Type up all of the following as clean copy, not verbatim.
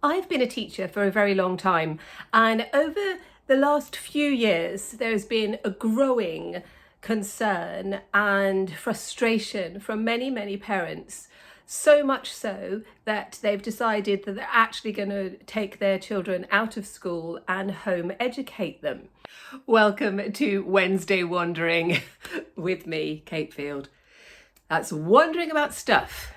I've been a teacher for a very long time, and over the last few years, there's been a growing concern and frustration from many parents. So much so that they've decided that they're actually going to take their children out of school and home educate them. Welcome to Wednesday Wandering with me, Cate Field. That's wandering about stuff,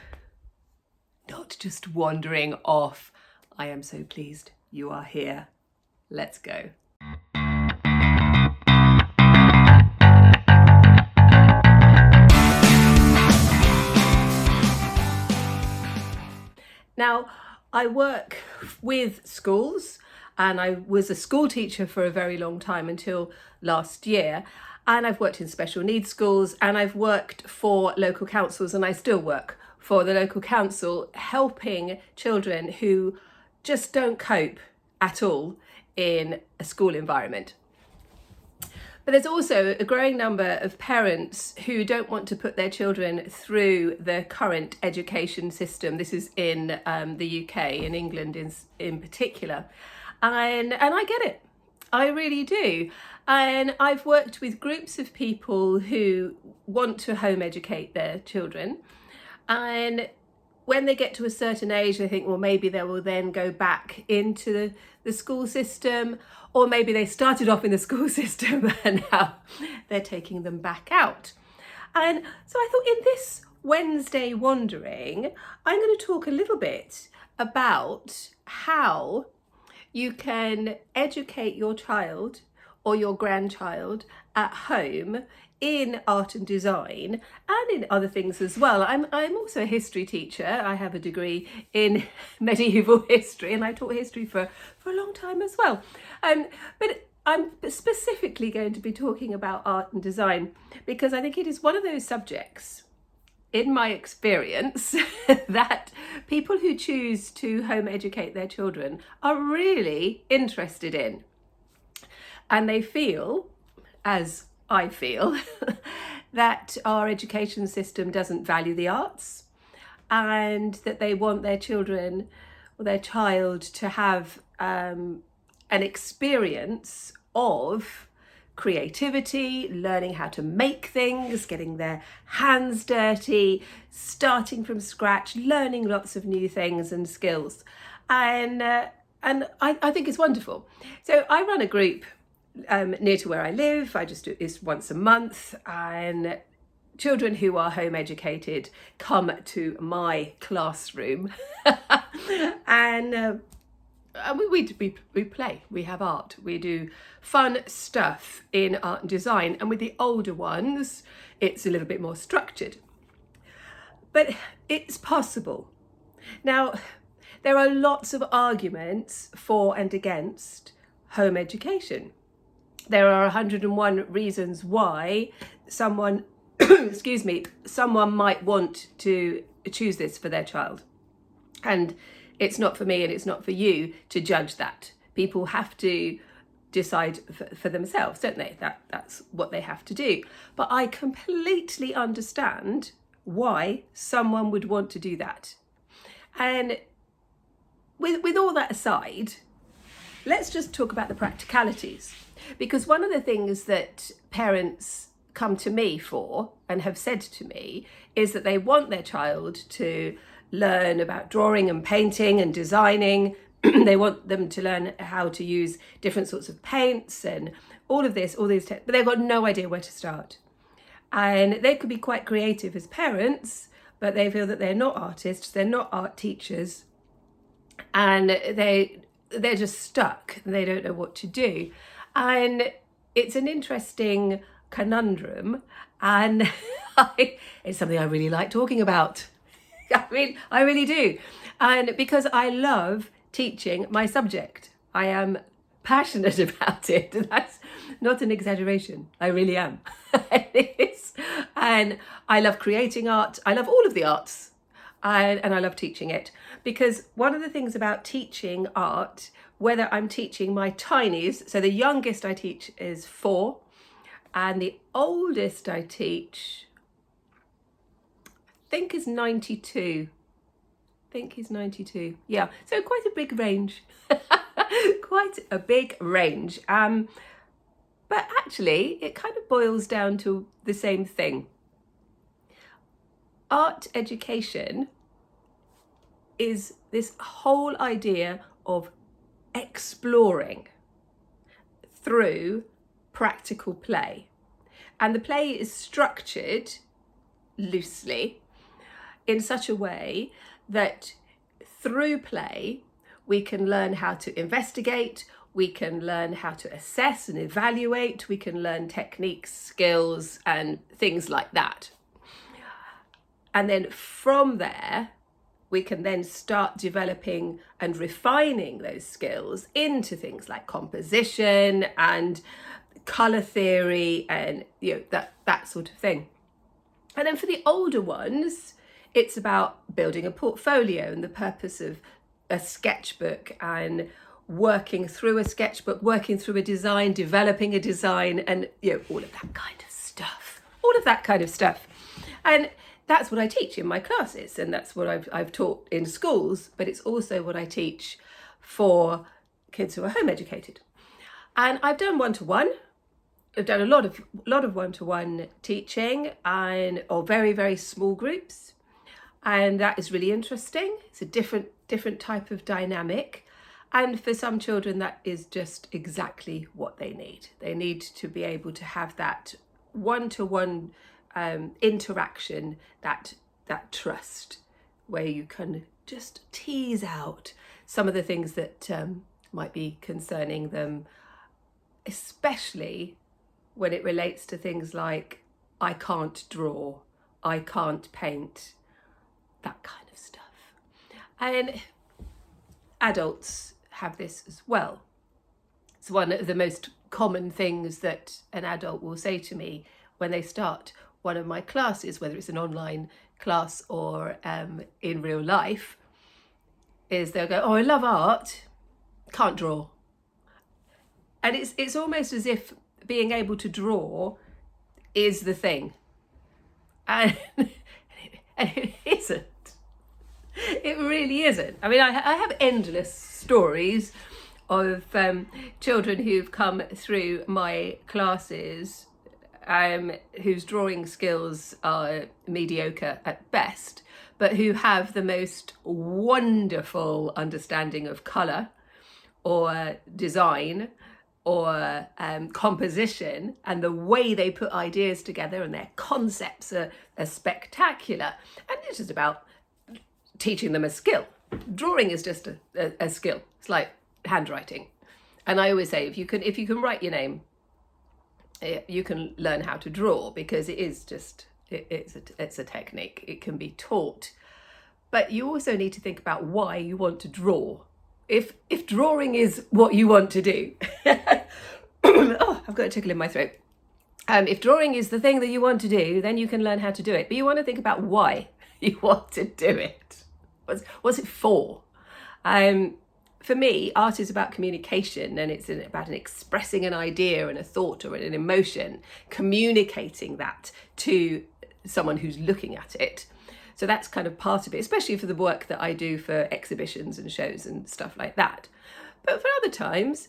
not just wandering off. I am so pleased you are here. Let's go. Now, I work with schools, and I was a school teacher for a very long time until last year. And I've worked in special needs schools, and I've worked for local councils, and I still work for the local council, helping children who just don't cope at all in a school environment. But there's also a growing number of parents who don't want to put their children through the current education system. This is in the UK, in England in particular. And I get it. I really do. And I've worked with groups of people who want to home educate their children. And when they get to a certain age, they think, well, maybe they will then go back into the school system, or maybe they started off in the school system and now they're taking them back out. And so I thought, in this Wednesday Wandering, I'm going to talk a little bit about how you can educate your child or your grandchild at home in art and design, and in other things as well. I'm also a history teacher. I have a degree in medieval history, and I taught history for a long time as well. But I'm specifically going to be talking about art and design because I think it is one of those subjects, in my experience, that people who choose to home educate their children are really interested in. And they feel, as I feel, that our education system doesn't value the arts, and that they want their children or their child to have an experience of creativity, learning how to make things, getting their hands dirty, starting from scratch, learning lots of new things and skills. And I think it's wonderful. So I run a group near to where I live. I just do this once a month, and children who are home educated come to my classroom and we play, we have art, we do fun stuff in art and design. And with the older ones, it's a little bit more structured, but it's possible. Now, there are lots of arguments for and against home education. There are 101 reasons why someone someone might want to choose this for their child. And it's not for me and it's not for you to judge that. People have to decide for themselves, don't they? That's what they have to do. But I completely understand why someone would want to do that. And with all that aside, let's just talk about the practicalities. Because one of the things that parents come to me for and have said to me is that they want their child to learn about drawing and painting and designing. They want them to learn how to use different sorts of paints and all of this, but they've got no idea where to start. And they could be quite creative as parents, but they feel that they're not artists, they're not art teachers, and they're just stuck. They don't know what to do. And it's an interesting conundrum, and it's something I really like talking about. I really do. And because I love teaching my subject, I am passionate about it. That's not an exaggeration. I really am. And I love creating art. I love all of the arts, and I love teaching it. Because one of the things about teaching art, whether I'm teaching my tinies, so the youngest I teach is 4, and the oldest I teach, I think is 92. think he's 92. Yeah, so quite a big range. Quite a big range. But actually, it kind of boils down to the same thing. Art education is this whole idea of exploring through practical play. And the play is structured loosely in such a way that through play we can learn how to investigate, we can learn how to assess and evaluate, we can learn techniques, skills, and things like that. And then from there, we can then start developing and refining those skills into things like composition and colour theory and that sort of thing. And then for the older ones, it's about building a portfolio and the purpose of a sketchbook and working through a sketchbook, working through a design, developing a design, and all of that kind of stuff. And that's what I teach in my classes, and that's what I've taught in schools, but it's also what I teach for kids who are home educated. And I've done one-to-one. I've done a lot of one-to-one teaching or very, very small groups. And that is really interesting. It's a different type of dynamic. And for some children, that is just exactly what they need. They need to be able to have that one-to-one interaction, that trust, where you can just tease out some of the things that might be concerning them, especially when it relates to things like, I can't draw, I can't paint, that kind of stuff. And adults have this as well. It's one of the most common things that an adult will say to me when they start one of my classes, whether it's an online class or in real life, is they'll go, oh, I love art, can't draw. And it's almost as if being able to draw is the thing. And it isn't. It really isn't. I mean, I have endless stories of children who've come through my classes whose drawing skills are mediocre at best, but who have the most wonderful understanding of colour or design or composition, and the way they put ideas together, and their concepts are spectacular. And it's just about teaching them a skill. Drawing is just a skill. It's like handwriting. And I always say, if you can write your name, you can learn how to draw, because it is just it's a technique. It can be taught, but you also need to think about why you want to draw. If drawing is what you want to do, oh, I've got a tickle in my throat. If drawing is the thing that you want to do, then you can learn how to do it. But you want to think about why you want to do it. What's it for? For me, art is about communication, and it's about expressing an idea and a thought or an emotion, communicating that to someone who's looking at it. So that's kind of part of it, especially for the work that I do for exhibitions and shows and stuff like that. But for other times,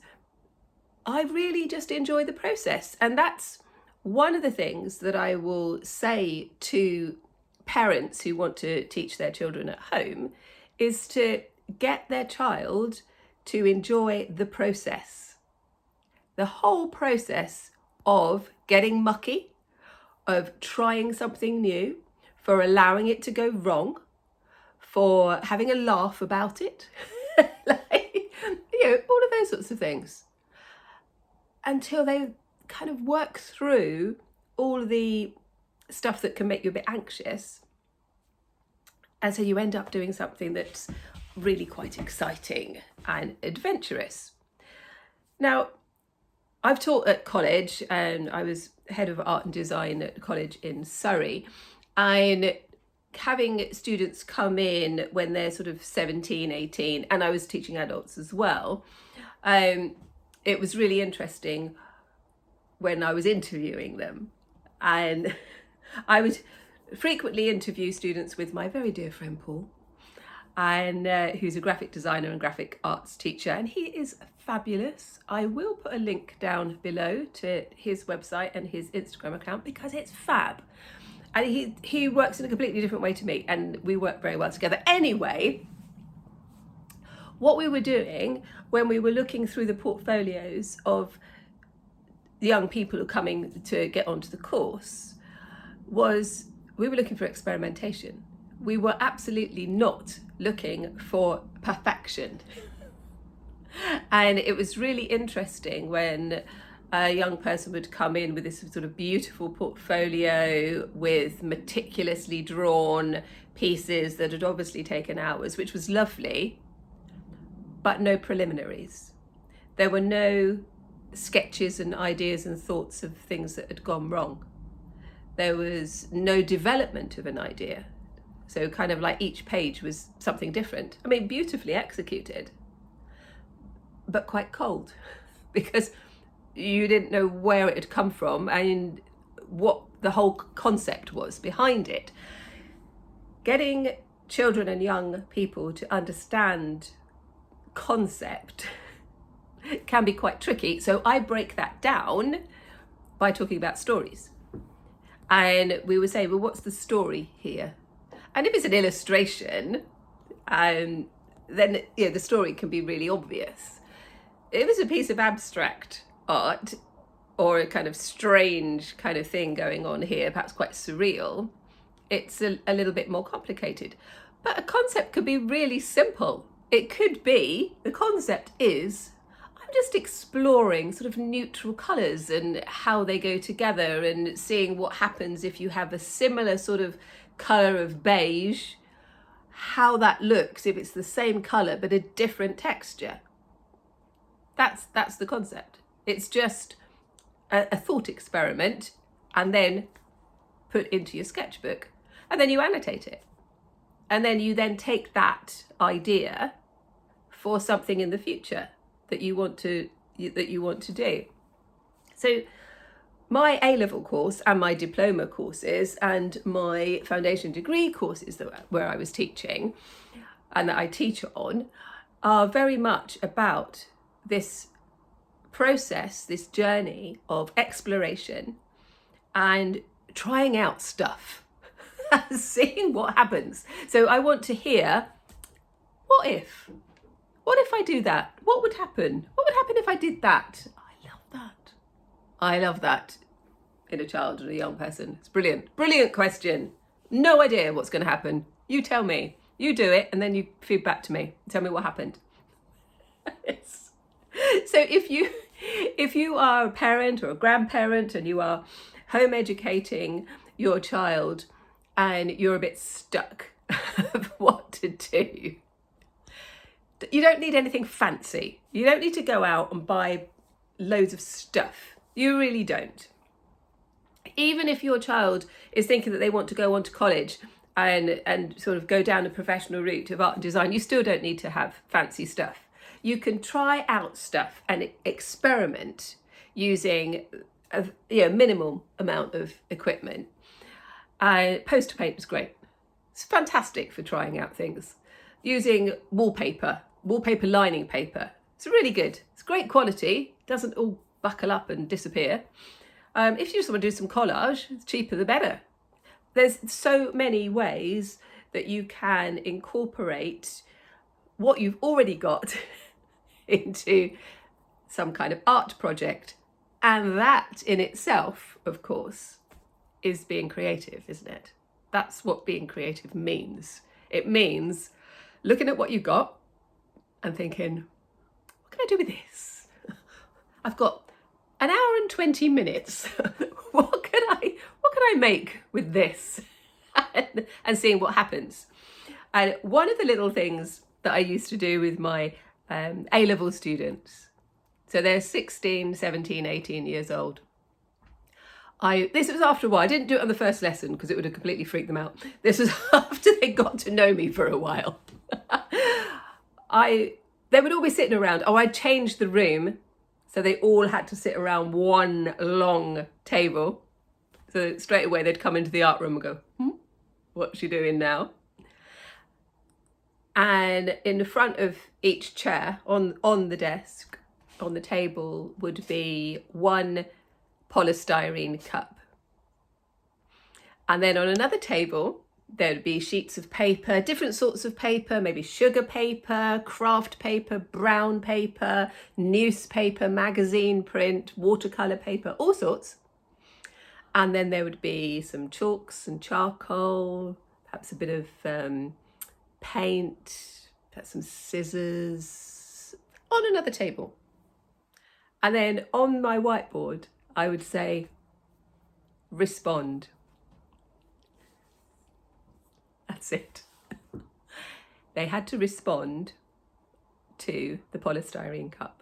I really just enjoy the process. And that's one of the things that I will say to parents who want to teach their children at home, is to get their child to enjoy the process. The whole process of getting mucky, of trying something new, for allowing it to go wrong, for having a laugh about it, all of those sorts of things, until they kind of work through all the stuff that can make you a bit anxious. And so you end up doing something that's really quite exciting and adventurous. Now, I've taught at college, and I was head of art and design at college in Surrey, and having students come in when they're sort of 17, 18, and I was teaching adults as well, it was really interesting when I was interviewing them. And I would frequently interview students with my very dear friend Paul, and who's a graphic designer and graphic arts teacher, and he is fabulous. I will put a link down below to his website and his Instagram account because it's fab. And he works in a completely different way to me, and we work very well together. Anyway, what we were doing when we were looking through the portfolios of the young people who are coming to get onto the course was we were looking for experimentation. We were absolutely not looking for perfection. And it was really interesting when a young person would come in with this sort of beautiful portfolio with meticulously drawn pieces that had obviously taken hours, which was lovely, but no preliminaries. There were no sketches and ideas and thoughts of things that had gone wrong. There was no development of an idea. So kind of like each page was something different. I mean, beautifully executed, but quite cold because you didn't know where it had come from and what the whole concept was behind it. Getting children and young people to understand concept can be quite tricky. So I break that down by talking about stories. And we would say, well, what's the story here? And if it's an illustration, then the story can be really obvious. If it's a piece of abstract art or a kind of strange kind of thing going on here, perhaps quite surreal, it's a little bit more complicated. But a concept could be really simple. It could be, the concept is, I'm just exploring sort of neutral colours and how they go together and seeing what happens if you have a similar sort of colour of beige, how that looks if it's the same colour but a different texture. That's the concept. It's just a thought experiment and then put into your sketchbook, and then you annotate it. And then you then take that idea for something in the future that you want to do. So my A-level course and my diploma courses and my foundation degree courses where I was teaching and that I teach on are very much about this process, this journey of exploration and trying out stuff, seeing what happens. So I want to hear, what if? What if I do that? What would happen? What would happen if I did that? I love that. I love that in a child or a young person. It's brilliant. Brilliant question. No idea what's going to happen. You tell me. You do it and then you feed back to me. Tell me what happened. So if you are a parent or a grandparent and you are home educating your child and you're a bit stuck of what to do, you don't need anything fancy. You don't need to go out and buy loads of stuff. You really don't. Even if your child is thinking that they want to go on to college and sort of go down a professional route of art and design, you still don't need to have fancy stuff. You can try out stuff and experiment using a minimal amount of equipment. Poster paint is great. It's fantastic for trying out things. Using wallpaper lining paper. It's really good. It's great quality. It doesn't all buckle up and disappear. If you just want to do some collage, it's cheaper the better. There's so many ways that you can incorporate what you've already got into some kind of art project. And that in itself, of course, is being creative, isn't it? That's what being creative means. It means looking at what you've got and thinking, what can I do with this? I've got an hour and 20 minutes. What can I make with this? And seeing what happens. And one of the little things that I used to do with my A-level students, so they're 16, 17, 18 years old. This was after a while. I didn't do it on the first lesson because it would have completely freaked them out. This was after they got to know me for a while. They would all be sitting around. I'd change the room so they all had to sit around one long table. So straight away they'd come into the art room and go, what's she doing now? And in the front of each chair on the desk, on the table, would be one polystyrene cup. And then on another table, there'd be sheets of paper, different sorts of paper, maybe sugar paper, craft paper, brown paper, newspaper, magazine print, watercolour paper, all sorts. And then there would be some chalks and charcoal, perhaps a bit of paint, perhaps some scissors on another table. And then on my whiteboard, I would say, respond. That's it. They had to respond to the polystyrene cup.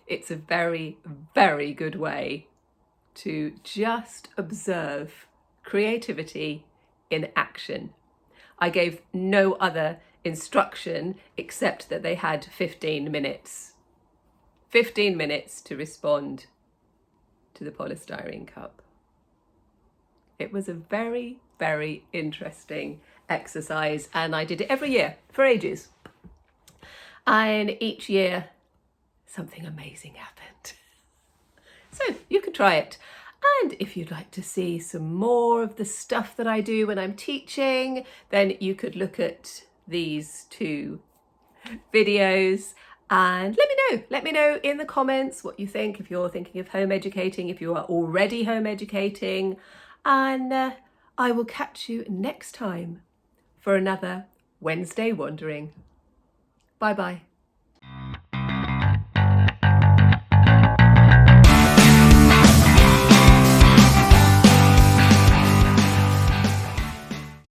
It's a very, very good way to just observe creativity in action. I gave no other instruction except that they had 15 minutes. 15 minutes to respond to the polystyrene cup. It was a very, very interesting exercise, and I did it every year for ages. And each year, something amazing happened. So you could try it. And if you'd like to see some more of the stuff that I do when I'm teaching, then you could look at these 2 videos and let me know in the comments what you think, if you're thinking of home educating, if you are already home educating, and I will catch you next time for another Wednesday Wandering. Bye bye.